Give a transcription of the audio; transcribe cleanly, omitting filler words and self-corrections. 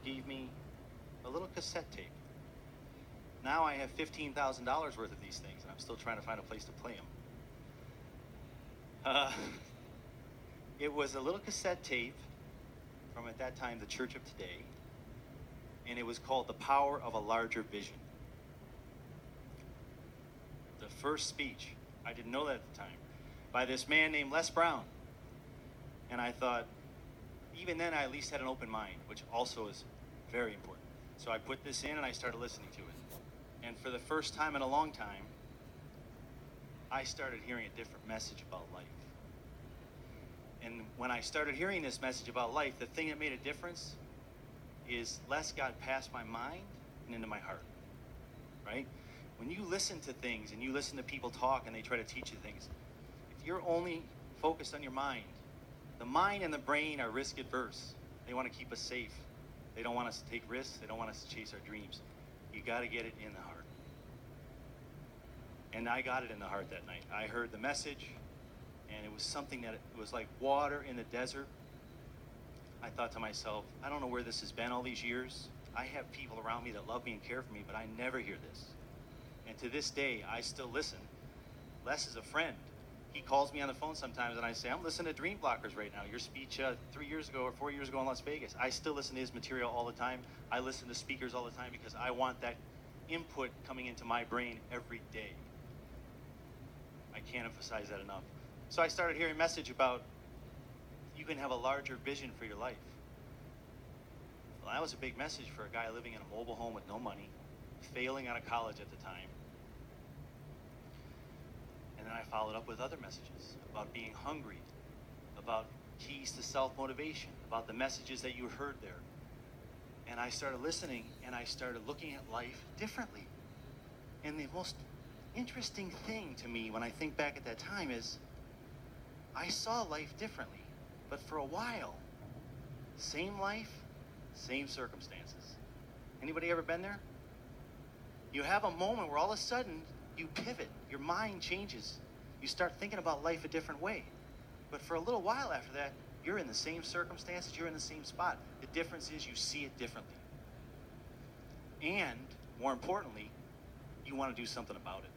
gave me a little cassette tape. Now I have $15,000 worth of these things, and I'm still trying to find a place to play them. It was a little cassette tape from, at that time, the Church of Today, and it was called The Power of a Larger Vision. The first speech, I didn't know that at the time, by this man named Les Brown. And I thought, even then I at least had an open mind, which also is very important. So I put this in and I started listening to it. And for the first time in a long time, I started hearing a different message about life. And when I started hearing this message about life, the thing that made a difference is less got past my mind and into my heart, right? When you listen to things and you listen to people talk and they try to teach you things, if you're only focused on your mind, the mind and the brain are risk adverse. They want to keep us safe. They don't want us to take risks. They don't want us to chase our dreams. You got to get it in the heart. And I got it in the heart that night. I heard the message, and it was something that it was like water in the desert. I thought to myself, I don't know where this has been all these years. I have people around me that love me and care for me, but I never hear this. And to this day, I still listen. Les is a friend. He calls me on the phone sometimes, and I say, I'm listening to Dream Blockers right now. Your speech 3 years ago or 4 years ago in Las Vegas. I still listen to his material all the time. I listen to speakers all the time because I want that input coming into my brain every day. I can't emphasize that enough. So I started hearing a message about you can have a larger vision for your life. Well, that was a big message for a guy living in a mobile home with no money, failing out of college at the time. And then I followed up with other messages about being hungry, about keys to self-motivation, about the messages that you heard there. And I started listening, and I started looking at life differently. And the most interesting thing to me when I think back at that time is I saw life differently. But for a while, same life, same circumstances. Anybody ever been there? You have a moment where all of a sudden you pivot, your mind changes. You start thinking about life a different way. But for a little while after that, you're in the same circumstances, you're in the same spot. The difference is you see it differently. And more importantly, you want to do something about it.